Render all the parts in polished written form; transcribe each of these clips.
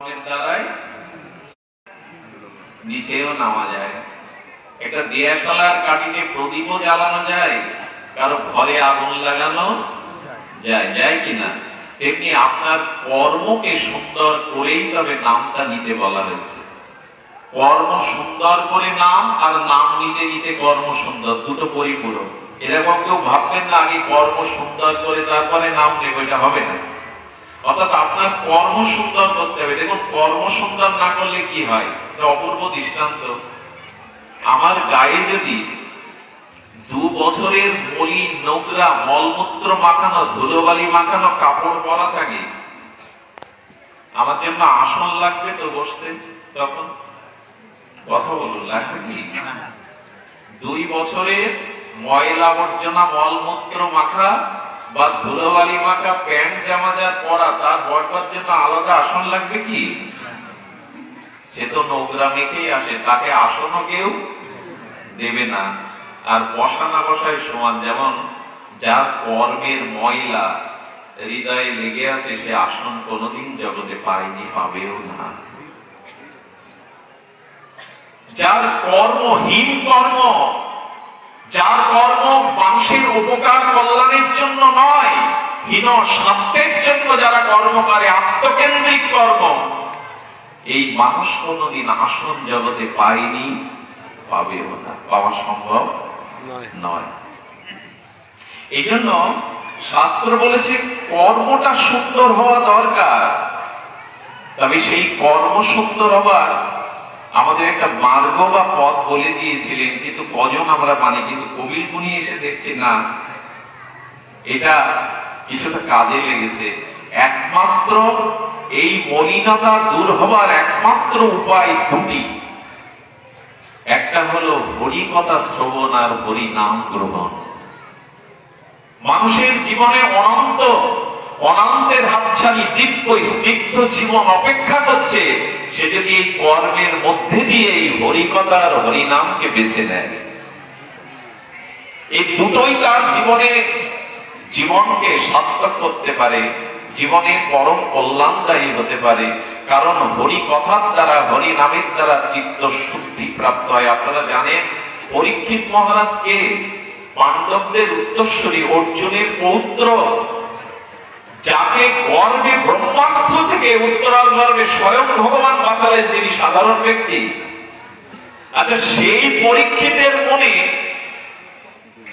দ্বারাই নিচেও নামা যায়। একটা দিয়াশালার কাঠিতে প্রদীপও জ্বালানো যায়, কারো ঘরে আগুন লাগানো যায়, যায় কিনা? তেমনি আপনার কর্মকে সুন্দর করেই তবে নামটা নিতে বলা হয়েছে। কর্ম সুন্দর করে নাম, আর নাম নিতে নিতে কর্ম সুন্দর, দুটো পরিপূরক। এরকম কেউ ভাববেন না আগে কর্ম সুন্দর করে তারপরে নাম নেব, এটা হবে না। অর্থাৎ আপনার কর্ম সুন্দর করতে হবে। দেখুন, কর্ম সুন্দর না করলে কি হয়, অপূর্ব দৃষ্টান্ত। আমার গায়ে যদি 2 বছরের মলিন নোংরা মলমূত্র মাখানো ধুলোবালি মাখানো কাপড় পরা থাকে, আমার জন্য আসন লাগবে তো বসতে? তখন কথা বলুন, লাগবে কি? 2 বছরের ময়লা আবর্জনা মলমূত্র মাখা বা ধুলোবালি মাখা প্যান্ট জামা যা পরা, তার বরবার জন্য আলাদা আসন লাগবে কি? সে তো নোংরা মেখেই আসে, তাকে আসনও কেউ দেবে না। আর বসা না বসায় সমান। যেমন যার কর্মের ময়লা হৃদয়ে লেগে আছে, সে আসন কোনোদিন জগতে পায়নি, পাবেও না। যার কর্মহীন কর্ম, যার কর্ম মানুষের উপকার কল্যাণের জন্য নয়, হীন স্বার্থের জন্য যারা কর্ম করে, আত্মকেন্দ্রিক কর্ম, এই মানুষ কোনদিন আসন জগতে পায়নি, পাবেও না, পাওয়া সম্ভব নয়। এই জন্য শাস্ত্র বলেছে কর্মটা সুন্দর হওয়া দরকার। তবে সেই কর্ম সুন্দর হবার আমাদের একটা মার্গ বা পথ বলে দিয়েছিলেন, কিন্তু কজন আমরা মানি? কিন্তু কবির গুণী এসে দেখছি না, এটা কিছুটা কাজে লেগেছে। একমাত্র এই মলিনতা দূর হবার একমাত্র উপায় দুটি। একটা হলো হরি কথা শ্রবণ আর হরি নাম গ্রহণ। মানুষের জীবনে অনন্তের হাতছানি দিব্য স্নিগ্ধ জীবন অপেক্ষা করছে, সে যদি এই কর্মের মধ্যে দিয়ে এই হরিকথা আর হরিনামকে বেছে নেয়। এই দুটোই তার জীবনকে সার্থক করতে পারে, জীবনের পরম কল্যাণদায়ী হতে পারে। কারণ হরি কথার দ্বারা, হরি নামের দ্বারা চিত্ত শুদ্ধি প্রাপ্ত হয়। আপনারা জানেন পরীক্ষিত মহারাজ কে? পাণ্ডবদের উত্তরসূরি, অর্জুনের পৌত্র, যাকে গর্ভে ব্রহ্মাস্ত্র থেকে উত্তরাল গর্ভে স্বয়ং ভগবান বাঁচালেন, তিনি সাধারণ ব্যক্তি। আচ্ছা, সেই পরীক্ষিতের মনে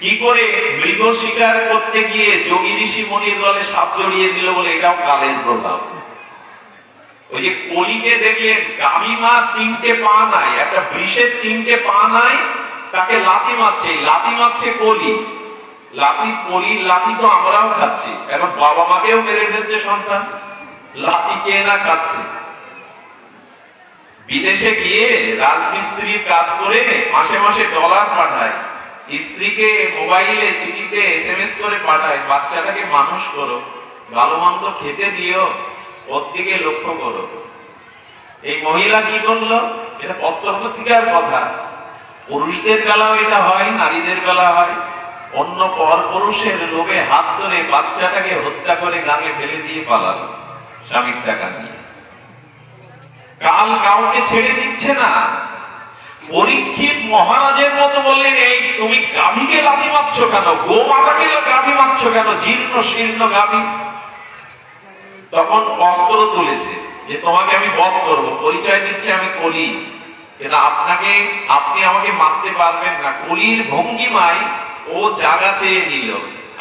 কি করে মৃগ শিকার করতে গিয়ে যোগী ঋষি মনির দলে সাপ জড়িয়ে দিল বলে? এটাও কালের প্রভাব। ওই যে কলিকে দেখলে গাভী মা 3টে পা নাই, একটা বৃষের 3টে পা নাই, তাকে লাথি মারছে কলি। কলির লাথি তো আমরাও খাচ্ছি, এখন বাবা মাকেও মেরে ফেলছে সন্তান, লাথি কে না খাচ্ছে। বিদেশে গিয়ে রাজমিস্ত্রির কাজ করে মাসে মাসে ডলার পাঠায়, স্ত্রীকে মোবাইলে চিঠিতে SMS করে পাঠায়, বাচ্চাটাকে মানুষ করো, ভালো মন্দ খেতে দিও, ওর দিকে লক্ষ্য করো। এই মহিলা কি করলো? এটা পত্র-পত্রিকার কথা। পুরুষদের বেলাও এটা হয়, নারীদের বেলা হয়। অন্য পর পুরুষের লোভে হাত ধরে বাচ্চাটাকে হত্যা করে গাঙে ফেলে দিয়ে পালালো স্বামীর টাকা নিয়ে। কাল কাউকে ছেড়ে দিচ্ছে না। পরীক্ষিত মহারাজের মতো বললেন, এই তুমি গাভীকে লাথি মারছো কেন? গো মাতাকে গাভী মারছো কেন? জীর্ণ শীর্ণ গাভী। তখন অস্ত্র তুলেছে যে তোমাকে আমি বধ করবো, পরিচয় দিচ্ছে আমি কলি, এটা আপনি আমাকে মারতে পারবেন না। কলির ভঙ্গিমায় ও জায়গা চেয়ে নিল,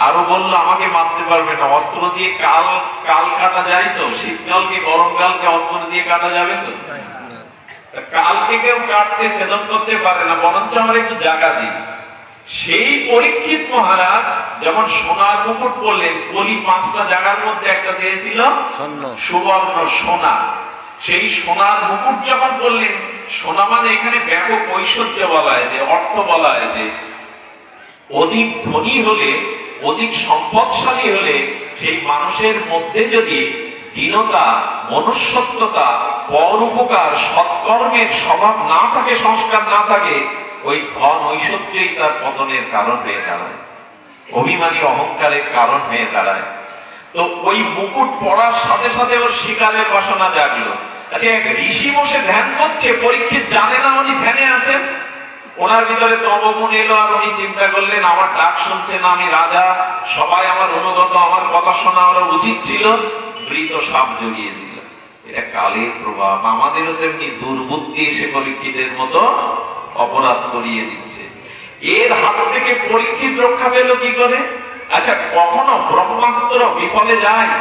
আরো বললো আমাকে মারতে পারবে না। অস্ত্র দিয়ে কাল কাটা যায় তো? শীতকালকে গরমকালকে অস্ত্র দিয়ে কাটা যাবে তো? কালকে কেউ কাটতে ছেদন করতে পারে না, বরঞ্চ আমার একটু জায়গা দিন। সেই পরীক্ষিত মহারাজ যখন সোনার মুকুট পরলেন, কলি 5টা জায়গার মধ্যে একটা চেয়েছিল সুবর্ণ, সোনা। সেই সোনার মুকুট যখন বললেন, সোনা মানে এখানে ব্যাপক ঐশ্বর্য বলা হয়েছে, অর্থ বলা হয়েছে। অধিক ধনী হলে, অধিক সম্পদশালী হলে, সেই মানুষের মধ্যে যদি দীনতা, মনুষ্যত্বতা, পরোপকার, সৎকর্মের স্বভাব না থাকে, সংস্কার না থাকে, ওই ধন ঐশ্বর্যই তার পতনের কারণ হয়ে দাঁড়ায়, অভিমানী অহংকারের কারণ হয়ে দাঁড়ায়। তো ওই মুকুট পড়ার সাথে সাথে ওর শিকারের বাসনা জাগলো। আচ্ছা, এক ঋষি বসে ধ্যান করছে, পরীক্ষিত জানে না উনি ধ্যানে আছেন। ওনার ভিতরে তমগুণ এলো, আর উনি চিন্তা করলেন আমার ডাক শুনছে না, আমি রাজা, সবাই আমার অনুগত, আমার কথা শোনা ওরা উচিত ছিল, মৃত সাপ জড়িয়ে দিল। এটা কালের প্রভাব। আমাদেরও তেমনি দুর্বুদ্ধি এসে পরীক্ষিতের মতো অপরাধ করিয়ে দিচ্ছে। এর হাত থেকে পরীক্ষিত রক্ষা পেল কি করে? আচ্ছা, কখনো ব্রহ্মাস্ত্র বিফলে যায়?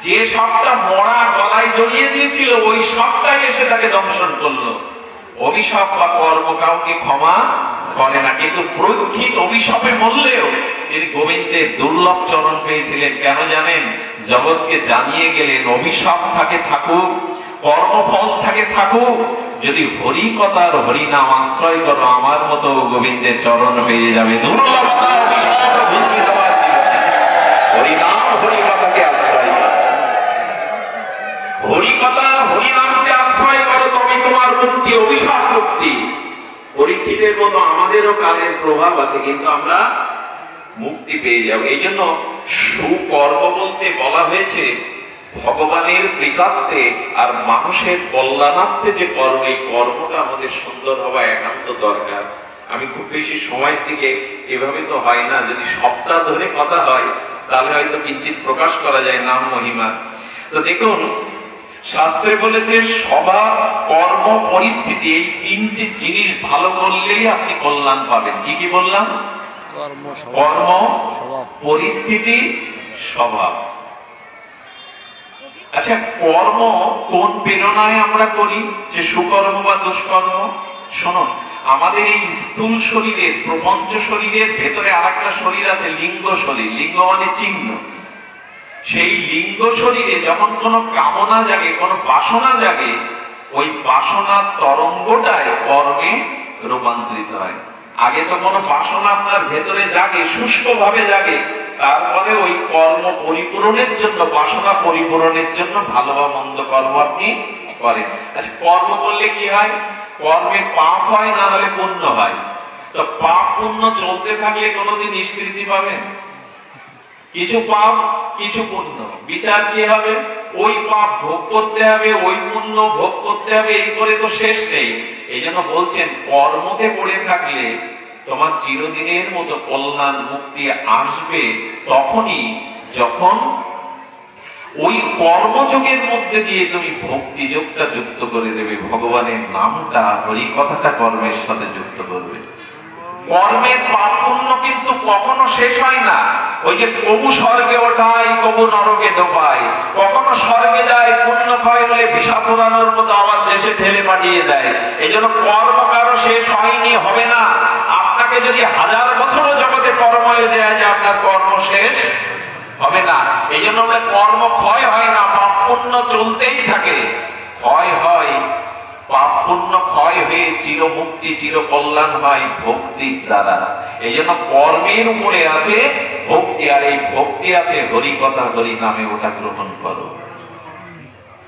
যে সাপটা মরা গলায় জড়িয়ে দিয়েছিল ওই সাপটাই এসে তাকে দংশন করলো। অভিশাপ বা কর্ম কাউকে ক্ষমা করে না, কিন্তু পরীক্ষিত অভিশাপে মরলেও তিনি গোবিন্দের দুর্লভ চরণ পেয়েছিলেন। কেন জানেন? জগৎকে জানিয়ে গেলেন অভিশাপ থাকে থাকুক, কর্মফল থাকে থাকুক, যদি হরি কথার হরিনাম আশ্রয় করো আমার মতো গোবিন্দের চরণ পেয়ে যাবে। দুর্লভতা অভিশাপ ভুলবে তোমার জীবনে। হরিনাম হরি কথাকে আশ্রয় করো, হরি কথা হরিনামকে আশ্রয় করো, তবে তোমার মুক্তি, অভিশাপ মুক্তি। পরীক্ষিতের মতো আমাদেরও কালের প্রভাব আছে, কিন্তু আমরা মুক্তি পেয়ে যাব। এই জন্য সুকর্ম বলতে বলা হয়েছে ভগবানের প্রীতার্থে আর মানুষের কল্যাণার্থে যে কর্ম, এই কর্মটা আমাদের সুন্দর হওয়া একান্ত দরকার। আমি খুব বেশি সময়ের দিকে, এভাবে তো হয় না, যদি সপ্তাহ ধরে কথা হয় তাহলে হয়তো কিঞ্চিত প্রকাশ করা যায় নাম মহিমা। তো দেখুন, শাস্ত্রে বলেছে স্বভাব, কর্ম, পরিস্থিতি, এই তিনটি জিনিস ভালো করলেই আপনি কল্যাণ পাবেন। কি কি বললাম? কর্ম, পরিস্থিতি, স্বভাব। আচ্ছা, কর্ম কোন প্রেরণায় আমরা করি, যে সুকর্ম বা দুষ্কর্ম? শুনুন, আমাদের এই স্থূল শরীরের, প্রপঞ্চ শরীরের ভেতরে আর একটা শরীর আছে, লিঙ্গ শরীর। লিঙ্গ মানে চিহ্ন। সেই লিঙ্গ শরীরে যখন কোনো কামনা জাগে, কোনো বাসনা জাগে, ওই বাসনার তরঙ্গটায় কর্মে রূপান্তরিত হয়। আগে তো কোনো বাসনা আপনার ভেতরে জাগে, শুষ্ক ভাবে জাগে, তারপরে ওই কর্ম পরিপূরণের জন্য, বাসনা পরিপূরণের জন্য ভালো বা মন্দ কর্ম আপনি করেন। আচ্ছা, কর্ম করলে কি হয়? কর্মে পাপ হয়, না হলে পুণ্য হয়। তো পাপ পুণ্য চলতে থাকলে কোনোদিন নিষ্কৃতি পাবেন? কিছু পাপ কিছু পুণ্য, বিচার কি হবে? ওই পাপ ভোগ করতে হবে, ওই পুণ্য ভোগ করতে হবে, এই করে তো শেষ নেই। এই জন্য বলছেন কর্মতে পড়ে থাকলে তোমার চিরদিনের মতো কল্যাণ মুক্তি আসবে তখনই যখন ওই কর্মযোগের মধ্যে দিয়ে তুমি ভক্তি যোগটা যুক্ত করে দেবে, ভগবানের নামটা, হরি কথাটা কর্মের সাথে যুক্ত করবে। কর্মের পাপ পুণ্য কিন্তু কখনো শেষ হয় না। ওই যে কবু স্বর্গে ওঠায়, কবু নরকে ডোবায়, কখনো স্বর্গে যায়, পুণ্য ক্ষয় হলে ভিসা পুরানোর মতো আবার দেশে ঠেলে পাঠিয়ে দেয়। এই জন্য কর্ম কারো শেষ হয়নি, হবে না। আপনাকে যদি 1000 বছরও জগতে কর্ময় দেয়া যায়, আপনার কর্ম শেষ হবে না। এই জন্য কর্ম ক্ষয় হয় না, পাপ পুণ্য চলতেই থাকে। ক্ষয় হয়, পাপ পুণ্য ক্ষয় হয়ে চিরমুক্তি, চির কল্যাণ হয় ভক্তির দ্বারা। এই জন্য কর্মের উপরে আছে ভক্তি, আর এই ভক্তি আছে হরি কথা হরি নামে, ওটা গ্রহণ করো।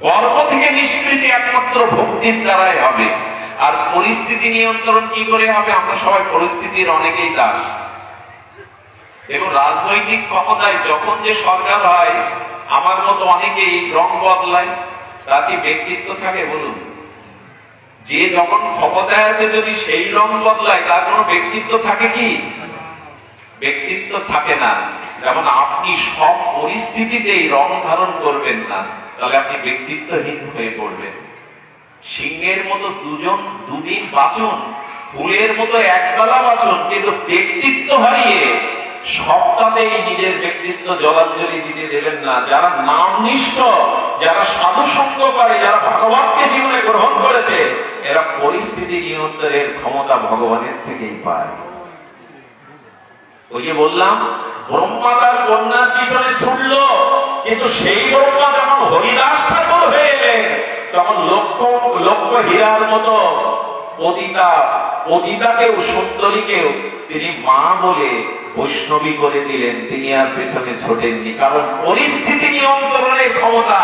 কর্ম থেকে নিষ্কৃতি একমাত্র ভক্তির দ্বারাই হবে। আর পরিস্থিতি নিয়ন্ত্রণ কি করে হবে? আমরা সবাই পরিস্থিতির অনেকেই দাস। এবং রাজনৈতিক ক্ষমতায় যখন যে সরকার হয়, আমার মতো অনেকেই রং বদলায়। তার কি ব্যক্তিত্ব থাকে বলুন? যে যখন ক্ষমতায় আছে যদি সেই রং বদলায়, তার কোনো ব্যক্তিত্ব থাকে কি? ব্যক্তিত্ব থাকে না। যেমন আপনি সব পরিস্থিতিতেই রং ধারণ করবেন না, তাহলে আপনি ব্যক্তিত্বহীন হয়ে পড়বেন। সিংহের মতো দুদিন বাঁচুন, ফুলের মতো একবেলা বাঁচুন, কিন্তু ব্যক্তিত্ব হারিয়ে সপ্তাহেই নিজের ব্যক্তিত্ব জলাঞ্জলি দিতে দেবেন না। যারা নামনিষ্ঠ, যারা সাধু সঙ্গ করে, যারা ভগবানকে জীবনে গ্রহণ করেছে, এরা পরিস্থিতি নিয়ন্ত্রণের ক্ষমতা ভগবানের থেকেই পায়। ওই যে বললাম, ব্রহ্মা তার কন্যার পিছনে ছুটল, কিন্তু সেই ব্রহ্মা যখন হরিদাস ঠাকুর হয়ে এলেন, তখন লক্ষ লক্ষ হীরার মতো পতিতাকেও, সুন্দরীকেও তিনি মা বলে বৈষ্ণবী করে দিলেন। তিনি আর পেছনে ছোটেননি, কারণ পরিস্থিতি নিয়ন্ত্রণের ক্ষমতা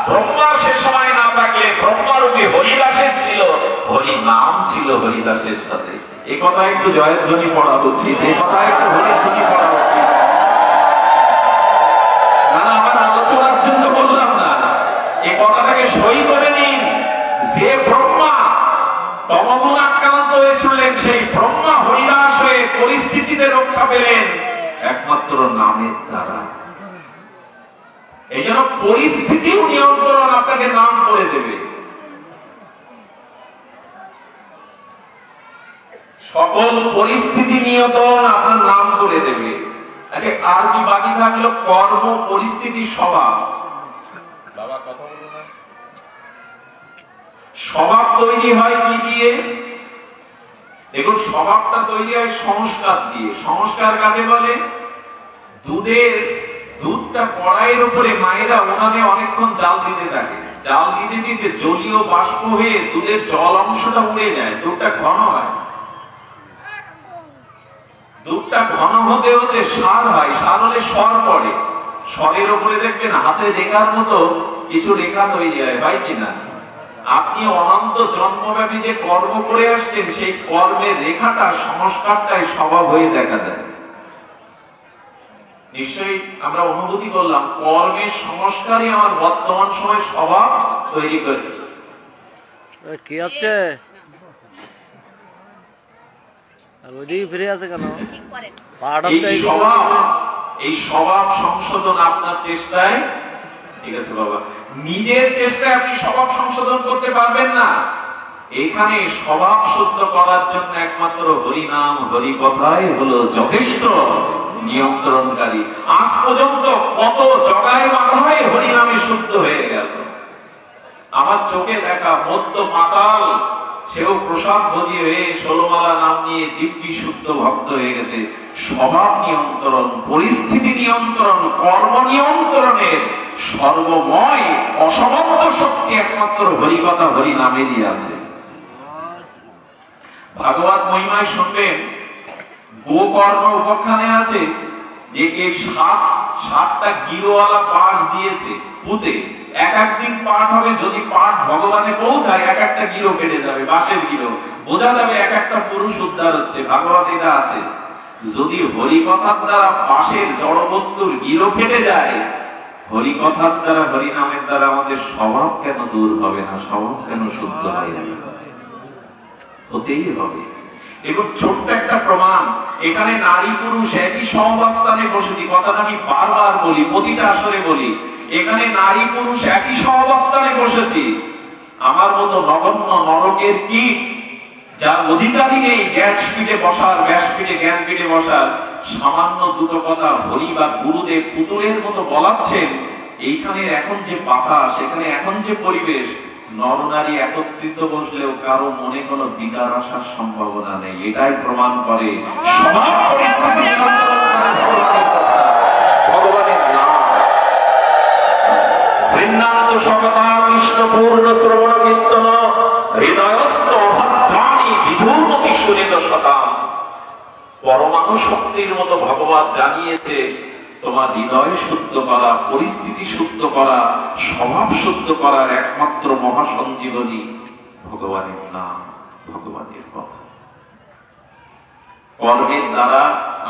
ব্রহ্মার সে সময় না থাকলে ব্রহ্মারূপী হরিদাসের ছিল, হরি নাম ছিল হরিদাসের সাথে। এই কথা একটু জয়ধ্বনি পড়া উচিত, এই কথা একটু হরিধ্বনি পড়া উচিত। না, আমার আলোচনার জন্য বললাম না, এই কথাটাকে সই করে নিন। যে ব্রহ্মা তমগুণ আক্রান্ত হয়েছিলেন, সেই ব্রহ্মা হরিদাস হয়ে পরিস্থিতিতে রক্ষা পেলেন একমাত্র নামের দ্বারা। এই জন্য পরিস্থিতিও নিয়ন্ত্রণ আপনাকে নাম করে দেবে। সকল পরিস্থিতি নিয়ন্ত্রণ আপনার নাম করে দেবে। আচ্ছা, আর কি বাকি থাকলো? কর্ম, পরিস্থিতি, স্বভাব। বাবা কথা বলো না। স্বভাব তৈরি হয় কি দিয়ে? দেখুন, স্বভাবটা তৈরি হয় সংস্কার দিয়ে। সংস্কার কাকে বলে? দুধটা কড়াইয়ের উপরে মায়েরা উনানে অনেকক্ষণ জাল দিতে থাকে, জাল দিতে দিতে জলীয় বাষ্প হয়ে দুধের জল অংশটা উড়ে যায়, দুধটা ঘন হয়। দুধটা ঘন হতে হতে সার হয়, সার হলে স্বর পড়ে, স্বরের উপরে দেখবেন হাতে রেখার মতো কিছু রেখা তৈরি হয়, হয় কিনা? আপনি অনন্ত জন্মব্যাপী যে কর্ম করে আসছেন, সেই কর্মের রেখাটা, সংস্কারটাই স্বভাব হয়ে দেখা যায়। নিশ্চয়ই আমরা অনুভূতি করলাম, কর্মের সংস্কারই আমার বর্তমান সময় স্বভাব তৈরি করেছে। কি হচ্ছে? ফিরে আছে কেন? এই স্বভাব সংশোধন আপনার চেষ্টায়, ঠিক আছে বাবা, নিজের চেষ্টায় আপনি স্বভাব সংশোধন করতে পারবেন না। এখানে স্বভাব শুদ্ধ করার জন্য একমাত্র হরিনাম, হরি কথাই হলো যথেষ্ট নিয়ন্ত্রণকারী। আজ পর্যন্ত কত জগায় মাথায় হরিনামে শুদ্ধ হয়ে গেল। আমার চোখে দেখা মধ্য মাতাল, সেও প্রসাদ ভোজি হয়ে 16 মালা নাম নিয়ে দিব্যি শুদ্ধ ভক্ত হয়ে গেছে। স্বভাব নিয়ন্ত্রণ, পরিস্থিতি নিয়ন্ত্রণ, কর্ম নিয়ন্ত্রণের সর্বময় অসমর্থ শক্তি একমাত্র হরিকথা, হরি নামেরই আছে। ভাগবত মহিমায় শুনবেন, গোকর্ণ উপাখ্যানে আছে যে এই 7টা গিরোওয়ালা পাঠ দিয়েছে পুঁতে। এক একদিন পাঠ হবে, যদি পাঠ ভগবানে পৌঁছায় এক একটা গিরো কেটে যাবে, বাঁশের গিরো, বোঝা যাবে এক একটা পুরুষ উদ্ধার হচ্ছে। ভাগবত এটা আছে। যদি হরিকথার দ্বারা বাঁশের জড় বস্তুর গিরো কেটে যায়, হরিকথার দ্বারা, হরিনামের দ্বারা আমাদের স্বভাব কেন দূর হবে না? স্বভাব কেন শুদ্ধ হয় না? হতেই হবে। দেখুন, ছোট্ট একটা প্রমাণ। এখানে নারী পুরুষ একই সহাবস্থানে বসেছি, কথাটা আমি বারবার বলি, প্রতিটা আসরে বলি। এখানে নারী পুরুষ একই সহাবস্থানে বসেছি। আমার মতো নগণ্য নরকের কীট, যার অধিকারী নেই জ্ঞান পীঠে বসার, ব্যাসপীঠে জ্ঞান পীঠে বসার, সামান্য দুটো কথা হরি বা গুরুদেব পুতুলের মতো বলাচ্ছেন। এইখানে এখন যে বাতাস, এখানে এখন যে পরিবেশ, নরনারী একত্রিত বসলেও কারো মনে কোনো বিকার আসার সম্ভাবনা নেই। এটাই প্রমাণ করে ভগবানের নাম। শ্রীনাথ সবতা কৃষ্ণ পূর্ণ শ্রবণ কীর্তন হৃদয়স্থ অভদ্রাণী বিধূমতি সুনিত শতাম। পরমাণু শক্তির মতো ভগবান জানিয়েছে, তোমার হৃদয় শুদ্ধ করা, পরিস্থিতি শুদ্ধ করা, স্বভাব শুদ্ধ করার একমাত্র মহাসঞ্জীবনী ভগবানের নাম, ভগবানের কথা। কর্মের দ্বারা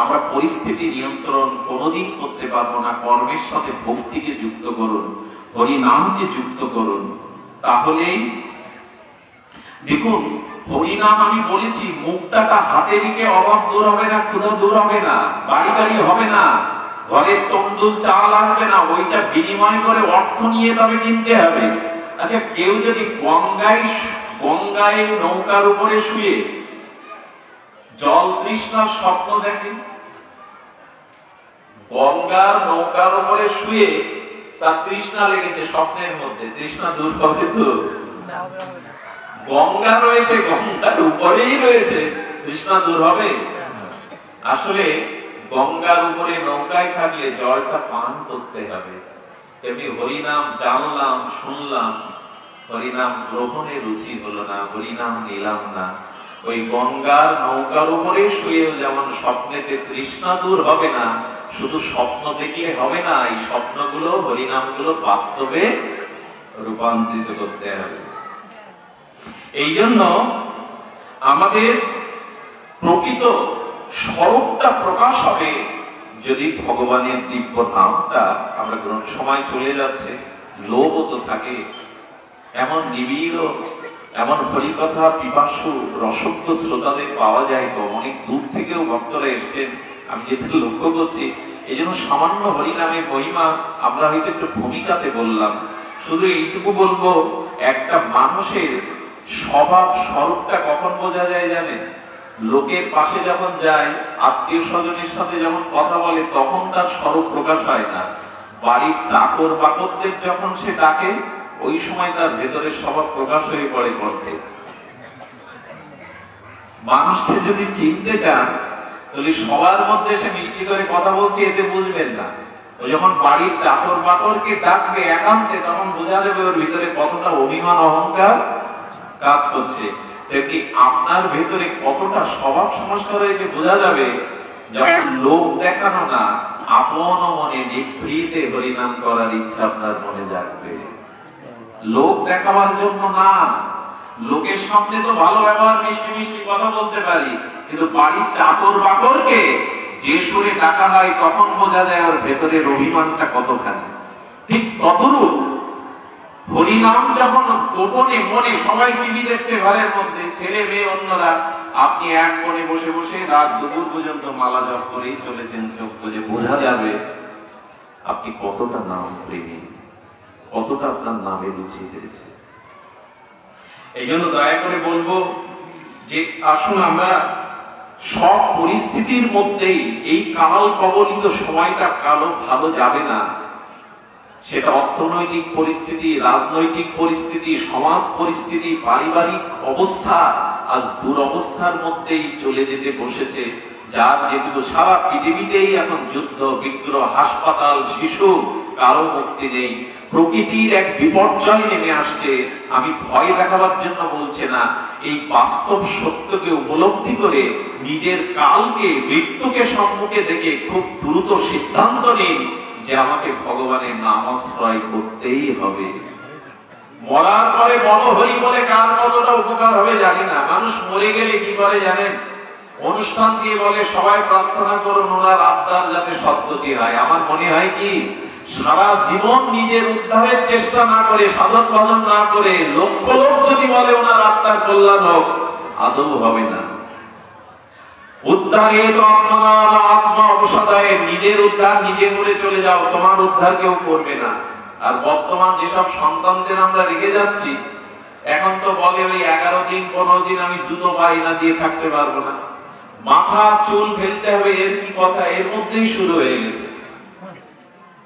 আমরা পরিস্থিতি নিয়ন্ত্রণ কোনোদিন করতে পারবো না। কর্মের সাথে ভক্তিকে যুক্ত করুন, হরিনামকে যুক্ত করুন, তাহলেই। দেখুন, হরিনাম আমি বলেছি, মুক্তাটা হাতে রেখে অভাব দূর হবে না, ক্ষুধা দূর হবে না, বাড়ি গাড়ি হবে না, ঘরের তন্দুল চাল আসবে না, ওইটা বিনিময় করে অর্থ নিয়ে তবে কিনতে হবে। আচ্ছা, কেউ যদি গঙ্গায় নৌকার উপরে শুয়ে জল তৃষ্ণার স্বপ্ন দেখে, গঙ্গার নৌকার উপরে শুয়ে তার তৃষ্ণা লেগেছে স্বপ্নের মধ্যে, তৃষ্ণা দূর হবে তো? গঙ্গা রয়েছে, গঙ্গার উপরেই রয়েছে, তৃষ্ণা দূর হবে? আসলে গঙ্গার উপরে নৌকায় থাকলে জলটা পান করতে হবে। তেমনি হরিনাম জানলাম, শুনলাম, হরিনাম গ্রহণে রুচি হলো না, হরিনাম নিলাম না, ওই গঙ্গার নৌকার উপরে শুয়েও যেমন স্বপ্নেতে তৃষ্ণা দূর হবে না, শুধু স্বপ্ন দেখলে হবে না, এই স্বপ্নগুলো, হরিনামগুলো বাস্তবে রূপান্তরিত করতে হবে। এই জন্য আমাদের প্রকৃত স্বরূপটা প্রকাশ হবে যদি ভগবানের দিব্য নামটা আমরা গ্রহণ। সময় চলে যাচ্ছে, লোভ তো থাকে, এমন নিবিড় এমন হরিকথা পিপাসু রসক্ত শ্রোতাদের পাওয়া যায় তো, অনেক দূর থেকেও ভক্তরা এসছেন, আমি যেটা লক্ষ্য করছি। এই জন্য সামান্য হরিনামের মহিমা আমরা হয়তো একটু ভূমিকাতে বললাম। শুধু এইটুকু বলবো, একটা মানুষের স্বভাব স্বরূপটা কখন বোঝা যায় জানেন? লোকের পাশে যখন যায়, আত্মীয় স্বজনের সাথে যখন কথা বলে, তখন তার স্বরূপ প্রকাশ হয় না। বাড়ির চাকর বাকরদের যখন সে ডাকে, ওই সময় তার ভেতরের স্বভাব প্রকাশ হয়ে পড়ে করতে। মানুষকে যদি চিনতে চান, তাহলে সবার মধ্যে সে মিষ্টি করে কথা বলছে, এতে বুঝবেন না। ও যখন বাড়ির চাকর বাকরকে ডাকবে একান্তে, তখন বোঝা যাবে ওর ভিতরে কতটা অভিমান অহংকার কাজ করছে। তেমনি আপনার ভেতরে কতটা স্বভাব সংস্কার হয়েছে বোঝা যাবে যখন লোক দেখানো না, আপন মনে নিভৃতে হরিনাম করার ইচ্ছা আপনার মনে জাগবে। লোক দেখাবার জন্য না, লোকের সামনে তো ভালো ব্যবহার, মিষ্টি মিষ্টি কথা বলতে পারি, কিন্তু বাড়ির চাকর বাকরকে যে সুরে ডাকা হয়, তখন বোঝা যায় ওর ভেতরের অভিমানটা কতখানি। ঠিক ততরূপ হরিনাম যখন গোপনে মনে, সবাই টিভি দেখছে ঘরের মধ্যে, ছেলে মেয়ে অন্যরা, আপনি এক কোণে বসে বসে রাত দুপুর পর্যন্ত মালা জপ করেই চলেছেন, চোখ বুজে, বোঝা যাবে আপনি কতটা নাম প্রেমী, কতটা আপনার নামে রুচি পেয়েছে। এই জন্য দয়া করে বলবো যে আসুন আমরা সব পরিস্থিতির মধ্যেই, এই কাল কবলিত সময়টা কালো ভালো যাবে না, সেটা অর্থনৈতিক পরিস্থিতি, রাজনৈতিক পরিস্থিতি, সমাজ পরিস্থিতি, পারিবারিক অবস্থা আজ দুরবস্থার মধ্যেই চলে যেতে বসেছে। যার যেটুকু সারা পৃথিবীতেই এখন যুদ্ধ বিগ্রহ, হাসপাতাল, শিশু, কারো মুক্তি নেই। প্রকৃতির এক বিপর্যয় নেমে আসছে। আমি ভয় দেখাবার জন্য বলছি না, এই বাস্তব সত্যকে উপলব্ধি করে নিজের কালকে, মৃত্যুকে সম্মুখে দেখে খুব দ্রুত সিদ্ধান্ত নিন যে আমাকে ভগবানের নামাশ্রয় করতেই হবে। মরার পরে বড় হরি বলে কার কতটা উপকার হবে জানি না। মানুষ মরে গেলে কি করে জানেন? অনুষ্ঠান দিয়ে বলে সবাই প্রার্থনা করুন ওনার আত্মার যাতে সদ্গতি হয়। আমার মনে হয় কি, সারা জীবন নিজের উদ্ধারের চেষ্টা না করে, সাধন ভজন না করে, লক্ষ লোক যদি বলে ওনার আত্মার কল্যাণ হোক, আদৌ হবে না। উদ্ধারে তো আত্মা অবসাদায়, নিজের উদ্ধার নিজে করে চলে যাও, তোমার উদ্ধার কেউ করবে না। আর বর্তমান যেসব সন্তানদের আমরা রেখে যাচ্ছি, এখন তো বলে ওই 11 দিন 15 দিন আমি জুতো পাই না দিয়ে থাকতে পারবো না, মাথা চুল ফেলতে হবে, এর কি কথা, এর মধ্যেই শুরু হয়ে গেছে।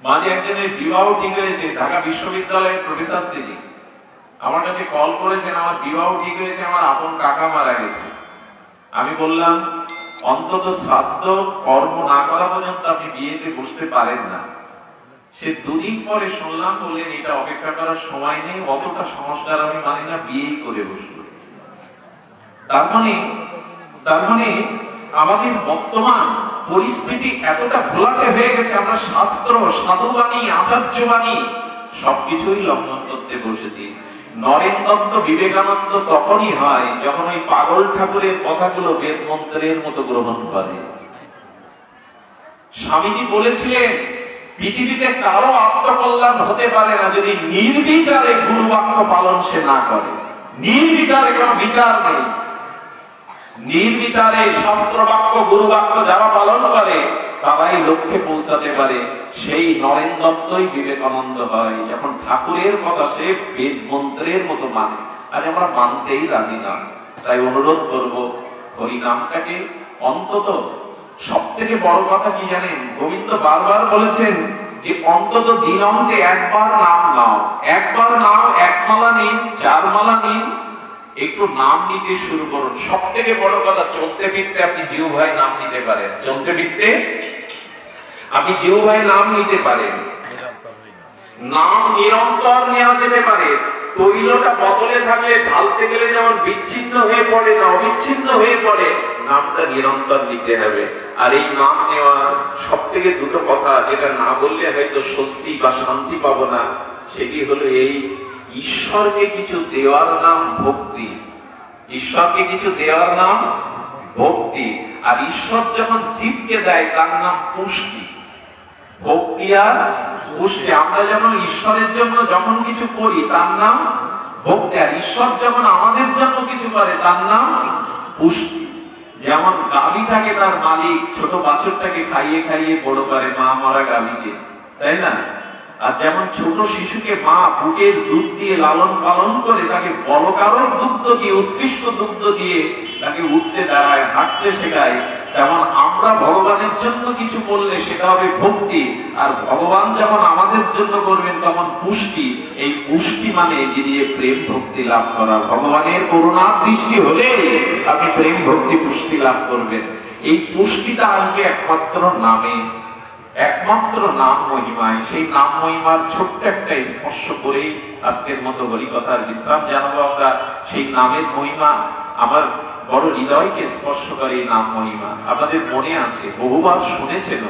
মাঝে একজনের বিবাহ ঠিক হয়েছে, ঢাকা বিশ্ববিদ্যালয়ের প্রফেসর, তিনি আমার কাছে কল করেছেন, আমার বিবাহ ঠিক হয়েছে, আমার আপন কাকা মারা গেছে। আমি বললাম অন্তত শ্রাদ্ধ কর্ম না করা পর্যন্ত আপনি বিয়েতে বসতে পারেন না। সে দুদিন পরে শুনলাম, বললেন এটা অপেক্ষা করার সময় নেই, অতটা সংস্কার আমি মানি না, বিয়েই করে বসল। তার মানে আমাদের বর্তমান পরিস্থিতি এতটা ঘোলাটে হয়ে গেছে, আমরা শাস্ত্র, সাধুবাণী, আচার্যবাণী সবকিছুই লঙ্ঘন করতে বসেছি। নরেন দত্ত, বিবেকানন্দ তখনই হয় যখন ওই পাগল ঠাকুরের কথাগুলো বেদ মন্ত্রের মতো গ্রহণ করে। স্বামীজি বলেছিলেন পৃথিবীতে কারো আত্মকল্যাণ হতে পারে না যদি নির্বিচারে গুরু বাক্য পালন সে না করে। নির্বিচারে, কোনো বিচার নেই, নির্বিচারে শাস্ত্র বাক্য, গুরু বাক্য যারা পালন করে তারাই লক্ষ্যে পৌঁছাতে পারে। সেই নরেন দত্তই বিবেকানন্দ হয় যখন ঠাকুরের কথা সে বেদ মন্ত্রের মতো মানে। আজ আমরা মানতেই রাজি না। তাই অনুরোধ করব, হরিনামটাকে অন্তত, সব থেকে বড় কথা কি জানেন, গোবিন্দ বারবার বলেছেন যে অন্তত দিনন্তে একবার নাম নাও, একবার নাও, এক মালা নিন, 4 মালা নিন, একটু নাম নিতে শুরু করুন। সব থেকে বড় কথা, চলতে ফিরতে আপনি জিউ ভাই নাম নিতে পারেন, চলতে ফিরতে আপনি জিউ ভাই নাম নিতে পারেন, নাম নিরন্তর নেওয়া যেতে পারে। তৈলটা বোতলে থাকলে ঢালতে গেলে যেমন বিচ্ছিন্ন হয়ে পড়ে না, অবিচ্ছিন্ন হয়ে পড়ে, নামটা নিরন্তর নিতে হবে। আর এই নাম নেওয়ার সব থেকে দুটো কথা, যেটা না বললে হয়তো স্বস্তি বা শান্তি পাবো না, সেটি হলো এই, ঈশ্বরকে কিছু দেওয়ার নাম ভক্তি। ঈশ্বরকে কিছু দেওয়ার নাম ভক্তি। আর ঈশ্বর যখন জীবকে দেয় তার নাম পুষ্টি। ভক্তি আর পুষ্টি। আমরা যেমন ঈশ্বরের জন্য যখন কিছু করি তার নাম ভক্তি। আর ঈশ্বর যখন আমাদের জন্য কিছু করে তার নাম পুষ্টি। যেমন গাভীটাকে তার মালিক ছোট বাছুরটাকে খাইয়ে খাইয়ে বড় করে, মা মরা গাভীকে, তাই না? আর যেমন ছোট শিশুকে মা বুকের দুধ দিয়ে লালন পালন করে, তাকে বলকারক দুগ্ধ দিয়ে, উৎকৃষ্ট দুগ্ধ দিয়ে তাকে উঠতে দাঁড়ায়, হাঁটতে শেখায়, তেমন আমরা ভগবানের জন্য কিছু করলে সেটা হবে ভক্তি। আর ভগবান যখন আমাদের জন্য করবেন তখন পুষ্টি। এই পুষ্টি মানে দিয়ে প্রেম ভক্তি লাভ করা। ভগবানের করুণা দৃষ্টি হলে আপনি প্রেম ভক্তি পুষ্টি লাভ করবেন। এই পুষ্টিটা আসবে একমাত্র নামে, একমাত্র নাম মহিমায়। সেই নাম মহিমার ছোট্ট একটা স্পর্শ করেই আজকের মতো হরিকথার বিশ্রাম জানাবো আমরা। সেই নামের মহিমা আমার বড় হৃদয়কে স্পর্শ করে। এই নাম মহিমা আপনাদের মনে আছে, বহুবার শুনেছেন,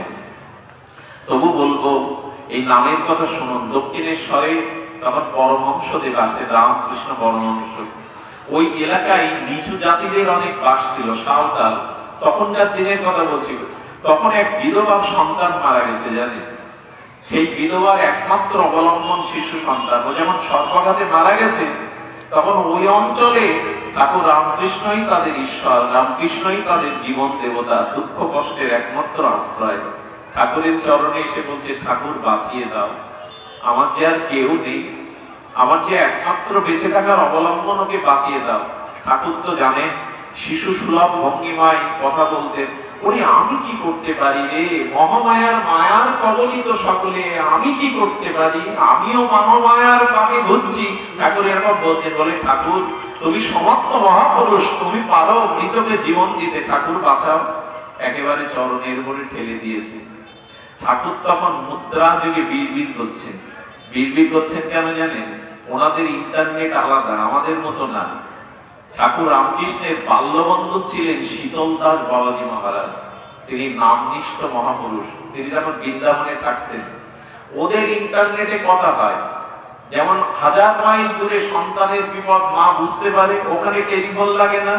তবু বলবো এই নামের কথা শুনুন। দক্ষিণেশ্বরে তখন পরমহংসদেব আসে, রামকৃষ্ণ পরমহংস। ওই এলাকায় নিচু জাতিদের অনেক বাস ছিল, সাঁওতাল। তখনকার দিনের কথা বলছি। তখন এক বিধবার সন্তান মারা গেছে, জানেন? সেই বিধবার একমাত্র অবলম্বন শিশু সন্তান, ও যেমন সর্বঘাতে মারা গেছে, তখন ওই অঞ্চলে ঠাকুর রামকৃষ্ণই তাদের ঈশ্বর, রামকৃষ্ণই তাদের জীবন দেবতা, দুঃখ কষ্টের একমাত্র আশ্রয়। ঠাকুরের চরণে এসে বলছে, ঠাকুর বাঁচিয়ে দাও, আমার যে আর কেউ নেই, আমার যে একমাত্র বেঁচে থাকার অবলম্বন, ওকে বাঁচিয়ে দাও। ঠাকুর তো জানেন শিশু সুলভ ভঙ্গিমায় কথা বলতেন। ওরে আমি কি করতে পারি রে, মহামায়ার মায়ার কবলিত সকলে, আমি কি করতে পারি, আমিও মহামায়ার পাকে ঘুরছি। ঠাকুর এরকম বলছেন, বলে ঠাকুর তুমি সমর্থ মহাপুরুষ, তুমি পারো মৃতকে জীবন দিতে, ঠাকুর বাঁচাও। একেবারে চরণের উপরে ঠেলে দিয়েছে। ঠাকুর তখন মুদ্রা যুগে বিড়বিড় করছেন। বিড়বিড় করছেন কেন জানেন? ওনাদের ইন্টারনেট আলাদা, আমাদের মতো না। ঠাকুর রামকৃষ্ণের বাল্যবন্ধু ছিলেন শীতল দাস বাবাজি মহারাজ। তিনি নামনিষ্ঠ মহাপুরুষ। তিনি যখন বৃন্দাবনে থাকতেন, ওদের ইন্টারনেটে কথা হয়। যেমন 1000 মাইল দূরে সন্তানের বিপদ মা বুঝতে পারে, ওখানে টেলিফোন লাগে না,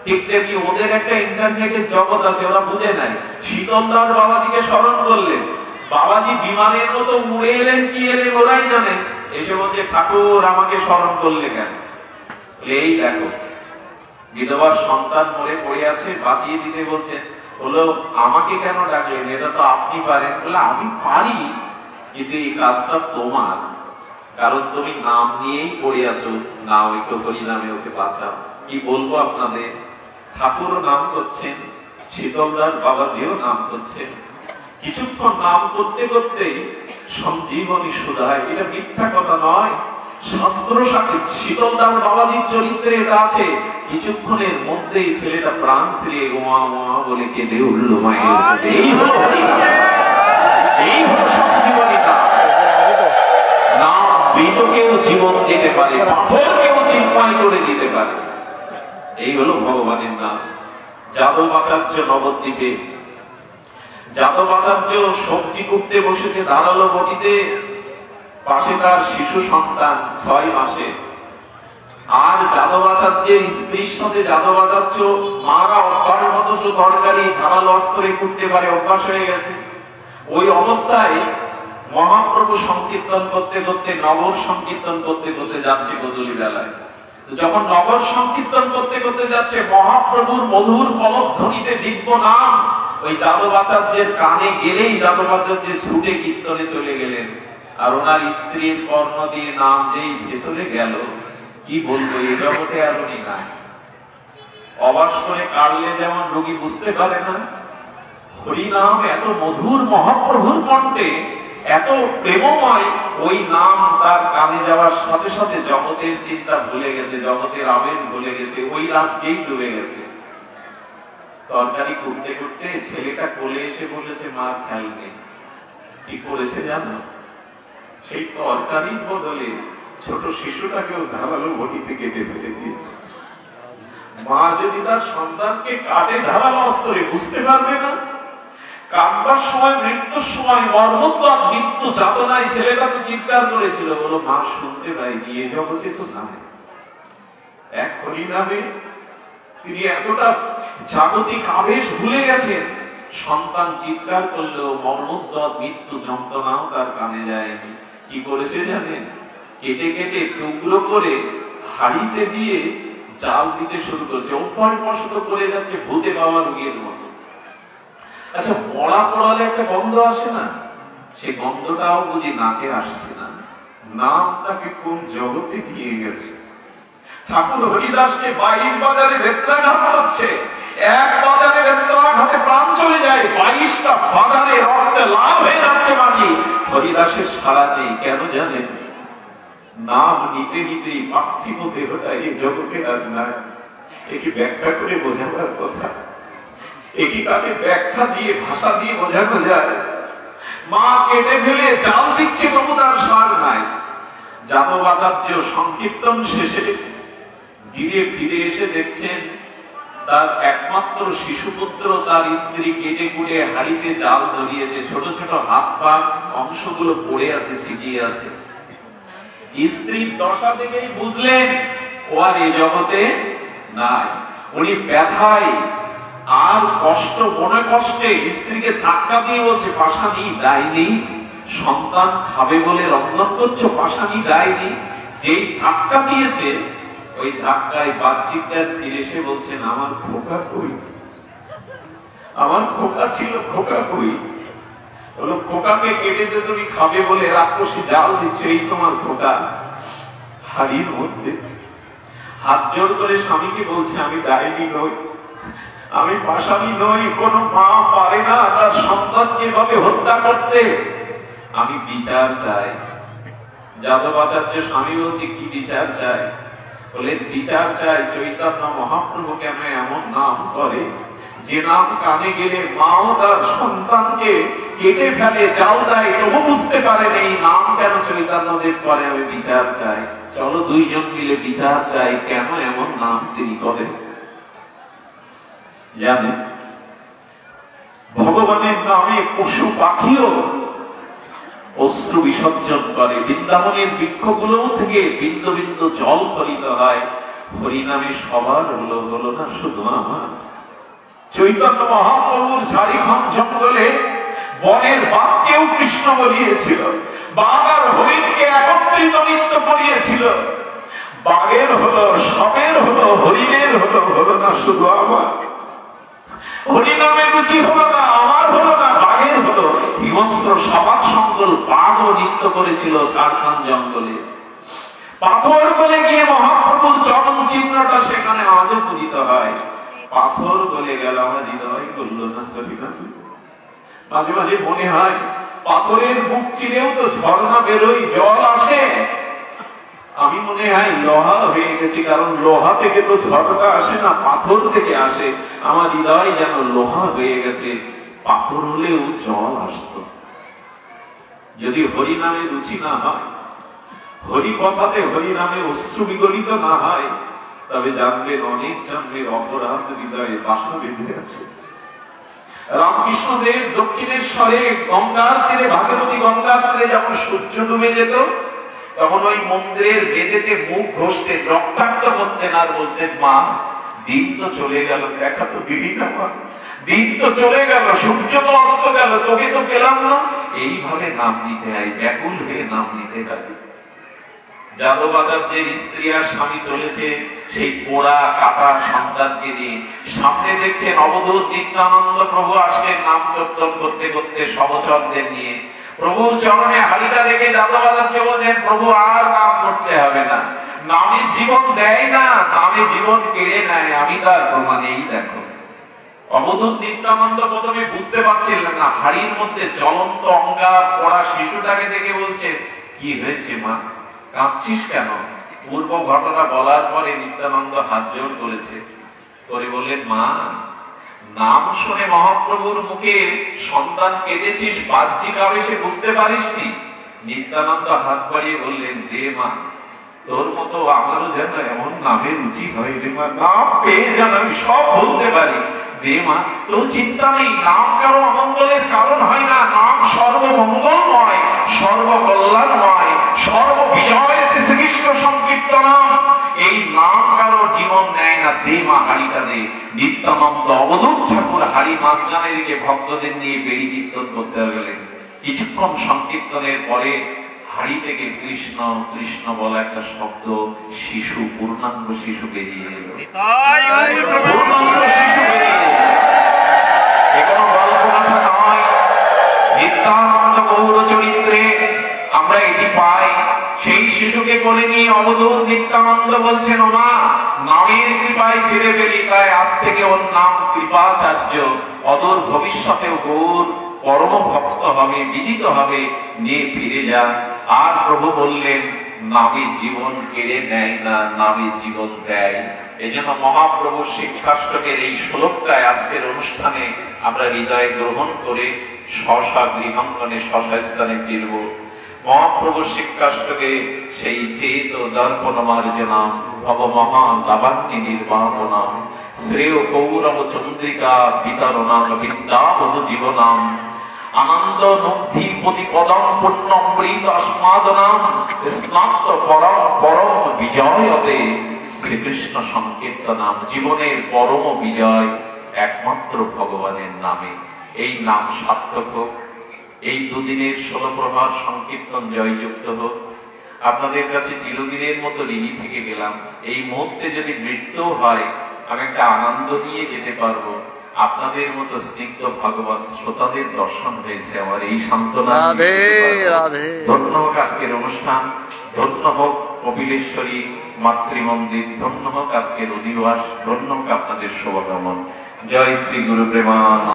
ঠিক তেমনি ওদের একটা ইন্টারনেটের জগৎ আছে, ওরা বুঝে নাই। শীতল দাস বাবাজিকে স্মরণ করলেন, বাবাজি বিমানের মতো উড়ে এলেন, কি এলেন ওরাই জানে। এসে বলছে, ঠাকুর আমাকে স্মরণ করলে কেন? এই দেখো বিধবার সন্তান মরে পড়ে আছে, বাঁচিয়ে দিতে বলছেন। বললো আমাকে কেন ডাকলেন, এটা তো আপনি পারেন। বলে আমি পারি, কিন্তু এই কাজটা তোমার, কারণ তুমি নাম নিয়েই পড়ে আছো, নাও একটু হরি নামে ওকে বাঁচাও। কি বলবো আপনাদের, ঠাকুর নাম করছেন, শীতলদাস বাবাজিও নাম করছেন। কিছুক্ষণ নাম করতে করতেই সঞ্জীবনী সুধায়। এটা মিথ্যা কথা নয়, শাস্ত্র সাথে শীতলদাস বাবাজির চরিত্রে এটা আছে। কিছুক্ষণের মধ্যেই ছেলেটা প্রাণ ফিরে গোয়া গোয়া বলে কেঁদে উঠল মায়ের। এই হলো এই হলো সঞ্জীবনী নাম। মৃতকেও জীবন দিতে পারে, পাথরকেও চিন্ময় করে দিতে পারে। এই হলো ভগবানের নাম। যাদবাচার্য নবদ্বীপে, যাদবাচার্য সবজি কুটতে বসেছে ধারালো বটিতে, পাশে তার শিশু সন্তান 6 মাসে। আর যাদবাচার্যের স্ত্রীর সাথে যাদবাচার্য মারা অভ্যাস মতো তরকারি ধারালো অস্ত্রে কুটতে পারে, অভ্যাস হয়ে গেছে। ওই অবস্থায় মহাপ্রভু সংকীর্তন করতে করতে, নগর সংকীর্তন করতে করতে যাচ্ছে গোধূলি বেলায়। যখন নগর সংকীর্তন করতে করতে যাচ্ছে, মহাপ্রভুর মধুর পলধ্বনিতে দিব্য নাম ওই যাদবাচার্যের কানে গেলেই যাদবাচার্য ছুটে কীর্তনে চলে গেলেন। আর ওনার স্ত্রীর কর্ণ দিয়ে নাম যেই ভেতরে গেল, কি বলবো, এই জগতে আর উনি নাই। অবাস করে কাটলে যেমন রোগী বুঝতে পারে না, হরিনাম এত মধুর, মহাপ্রভুর কণ্ঠে এত প্রেমময়, ওই নাম তার কানে যাওয়ার সাথে সাথে জগতের চিন্তা ভুলে গেছে, জগতের আবেগ ভুলে গেছে, ওই রাজ্যেই ডুবে গেছে। তরকারি করতে করতে ছেলেটা কোলে এসে বসেছে, মার খেয়াল নেই। কি করেছে জানো? সেই তরকারির বদলে ছোট শিশুটাকেও ধারালো বটিতে কেটে ফেলে দিয়েছে। মা যদি তার সন্তানকে কাটে ধারালো অস্ত্রে, বুঝতে পারবে না? কাটবার সময়, মৃত্যুর সময় মর্মন্তুদ মৃত্যু যাতনায় ছেলেটা তো চিৎকার করেছিল, বলো মা শুনতে পাইনি। এ জগতে তো নাই। এক হরি নামে তিনি এতটা জাগতিক আবেশ ভুলে গেছেন, সন্তান চিৎকার করলেও মর্মন্তুদ মৃত্যু যন্ত্রণাও তার কানে যায়নি। কি করেছে জানেন? কেটে কেটে টুকরো করে হাড়িতে দিয়ে জাল দিতে শুরু করেছে, অভ্যাসবশত করে যাচ্ছে ভূতে বাবা রোগীর মতো। আচ্ছা, মরা পড়ালে একটা গন্ধ আসে না, সে গন্ধটাও বুঝি নাকে আসছে না। নাম তাকে কোন জগতে নিয়ে গেছে। ঠাকুর হরিদাসকে বাইর বাজারে বেত্রাঘাত হচ্ছে, এক বাজারে বেত্রাঘাতে প্রাণ চলে যায়, 22টা বাজারে রক্তে লাল হয়ে যাচ্ছে মাটি। হরিদাসের সারা নেই, কেন জানেন? নাম নিতে নিতেই পার্থিব দেহটা এই জগতে আর নাই। একে ব্যাখ্যা করে বোঝাবার কথা, একে তাকে ব্যাখ্যা দিয়ে ভাষা দিয়ে বোঝানো যায়। মা কেটে ফেলে জাল দিচ্ছে, তবু তার সার নাই। যাদবাচার্য সংকীর্তন শেষে ধীরে ফিরে এসে দেখছেন তার একমাত্র শিশুপুত্র তার স্ত্রী কেটে কুটে হাড়িতে জাল ধরিয়েছে, ছোট ছোট হাত পা অংশগুলো পড়ে আছে, ছিটিয়ে আছে। স্ত্রীর দশা থেকেই বুঝলেন ও আর এই জগতে নাই। উনি ব্যথায় আর কষ্ট, মনে কষ্টে স্ত্রীকে ধাক্কা দিয়ে বলছে, পাশানি ডাইনি, সন্তান খাবে বলে রন্ধন করছো, পাশানি ডাইনি। যেই ধাক্কা দিয়েছে, ওই ধাক্কায় বাহ্যিকদার ফিরে এসে বলছেন, আমার খোকা কই, আমার খোকা ছিল, খোকা কই। বলো, খোকাকে কেটে দিয়ে তুমি খাবে বলে রাক্ষসী জাল দিচ্ছে, এই তোমার খোকা। হাড়ির মধ্যে হাত জোর করে স্বামীকে বলছে, আমি ডাইনি নই, আমি পাশানি নই। কোন মা পারে না তার সন্তানকে এভাবে হত্যা করতে। আমি বিচার চাই। যাদবাচার্য স্বামী বলছে, কি বিচার চাই? বলে, বিচার চাই চৈতন্য মহাপ্রভু কেন এমন নাম করে, যে নাম কানে গেলে মাও তার সন্তানকে কেটে ফেলে, জাল দেয়, তবু বুঝতে পারে এই নাম কেন চৈতন্যদেব করে। আমি বিচার চাই। চলো দুইজন মিলে বিচার চাই, কেন এমন নাম তিনি করেন। জানেন, ভগবানের নামে পশু পাখিও অশ্রু বিসর্জন করে। বৃন্দাবনের বৃক্ষগুলো থেকে বিন্দু বিন্দু জল ফলিত হয়। হরিনামে সবার হলো, হলো না শুধু আমার। চৈতন্য মহাপ্রভুর ঝাড়িখণ্ড জঙ্গলে বনের বাঘকেও কৃষ্ণ বলিয়েছিল, বাঘ আর হরিণকে একত্রিত নৃত্য করিয়েছিল। বাঘের হলো, সবের হলো, হরিণের হলো, হলো না শুধু আমার। হরিনামে রুচি হলো না, আমার হলো না, বাঘের হলো। হিংস্র সবাক সঙ্গল বাঘও নৃত্য করেছিল ঝাড়খণ্ড জঙ্গলে। পাথর গলে গিয়ে মহাপ্রভুর চরণ চিহ্নটা সেখানে আজও পূজিত হয়। পাথর গলে গেল, আমার হৃদয় করল না হরিনাম। মাঝে মাঝে মনে হয়, পাথরের বুক চিরেও তো ঝর্ণা বেরোই, জল আসে। আমি মনে হয় লোহা হয়ে গেছি, কারণ লোহা থেকে তো ঝড়টা আসে না, পাথর থেকে আসে। আমার হৃদয় যেন লোহা হয়ে গেছে, পাথর হলেও জল আসত। যদি হরিনামে রুচি না হয়, হরি কথাতে হরিনামে অশ্রু বিগলিত না হয়, তবে জানবেন অনেক জন্মের অপরাধ হৃদয়ে বাসা বেঁধে আছে। রামকৃষ্ণদেব দক্ষিণেশ্বরে গঙ্গার তীরে, ভাগীরথী গঙ্গার তীরে যখন সূর্য ডুবে যেত, তখন ওই মন্দিরের মেঝেতে মুখ ঘষতে, রক্তাক্ত করতেন আর বলতেন, মা দিন তো চলে গেল, দেখা তো দিদি না, মা দিন তো চলে গেল, সূর্য তো অস্ত গেল, তোকে তো পেলাম না। এইভাবে নাম নিতে হয়, ব্যাকুল হয়ে নাম নিতে হয়। যাদবাচার্যের স্ত্রী আর স্বামী চলেছে সেই পোড়া কাটা সন্তানকে নিয়ে। সামনে দেখছেন অবধূত নিত্যানন্দ প্রভু আসছেন নাম কীর্তন করতে করতে সহচরদের নিয়ে। প্রভুর চরণে হাড়িটা রেখে যাদবাচার্য বলছেন, প্রভু আর নাম করতে হবে না, নামে জীবন দেয় না, নামে জীবন কেড়ে নেয়, আমি তার প্রমাণ, এই দেখো। অবধূত নিত্যানন্দ প্রথমে বুঝতে পারছিলেন না, হাড়ির মধ্যে জ্বলন্ত অঙ্গার পড়া শিশুটাকে দেখে বলছে, কি হয়েছে মা, কাঁদছিস কেন? পূর্ব ঘটনা বলার পরে নিত্যানন্দ হাত জোড় করেছে, করে বললেন, মা নাম শুনে মহাপ্রভুর মুখে সন্তান কেঁদেছিস, বাহ্যিক আবেশে বুঝতে পারিসনি। নিত্যানন্দ হাত বাড়িয়ে বললেন, দে মা, তোর মতো আমারও যেন এমন নামে রুচি হয় রে মা, নাম পেয়ে যেন আমি সব বলতে পারি। দে মা, তোর চিন্তা নেই, নাম কারো অমঙ্গলের কারণ হয় না, নাম সর্বমঙ্গলময়, সর্বকল্যাণময়, সর্ববিজয় শ্রীকৃষ্ণ সংকীর্তনম। এই নাম কারো জীবন নেয় না, দে মা হাড়িটা দে। নিত্যানন্দ অবধূত ঠাকুর হাড়ি মাঝখানে রেখে ভক্তদের নিয়ে বেড়ি কীর্তন করতে গেলেন। কিছুক্ষণ সংকীর্তনের পরে হাড়ি থেকে কৃষ্ণ কৃষ্ণ বলা একটা শব্দ, শিশু, পূর্ণাঙ্গ শিশু বেরিয়ে এলো। পূর্ণাঙ্গ শিশু বেরিয়ে এলো। এ কোনো গল্প কথা নয়, নিত্যানন্দ গৌর চরিত্রে আমরা এটি পাই। সেই শিশুকে কোলে নিয়ে অবধূত নিত্যানন্দ বলছেন, ওমা নামের কৃপায় ফিরে পেলি, তাই আজ থেকে ওর নাম কৃপাচার্য। অদূর ভবিষ্যতেও গৌর পরম ভক্ত হবে, বিদিত হবে, নিয়ে ফিরে যা। আর প্রভু বললেন, নামে জীবন কেড়ে নেয় না, নামে জীবন দেয়। এই জন্য মহাপ্রভুর শিক্ষাষ্টকের এই শ্লোকটায় আজকের অনুষ্ঠানে আমরা হৃদয়ে গ্রহণ করে স্ব গৃহাঙ্গনে স্থানে ফিরব। মহাপ্রভুর শিক্ষাষ্টকে সেই চেত দর্পণ মার্জনাম ভব মহা লাবান্নি নির্বাপনাম শ্রেয় কৌরব চন্দ্রিকা বিতরণাম বিদ্যাবধ জীবনাম আনন্দ মুক্তিপতি পদম পুণ্যমৃত স্মাদনাম স্নাত পরম পরম বিজয়তে শ্রীকৃষ্ণ সংকীর্তনাম। জীবনের পরম বিজয় একমাত্র ভগবানের নামে। এই নাম সার্থক হোক। এই দুদিনের 16 প্রহর সংকীর্তন জয়যুক্ত হোক। আপনাদের কাছে চিরদিনের মতো ঋণী থেকে গেলাম। এই মুহূর্তে যদি মৃত্যু হয়, আমি একটা আনন্দ নিয়ে যেতে পারবো। আপনাদের মতো স্নিগ্ধ ভগবান শ্রোতাদের দর্শন হয়েছে, আমার এই সান্ত্বনা। ধন্য হোক আজকের অনুষ্ঠান, ধন্য হোক কপিলেশ্বরী মাতৃমন্দির, ধন্য হোক আজকের অধিবাস, ধন্য হোক আপনাদের শুভকামনা। জয় শ্রী গুরু প্রেমানন্দ।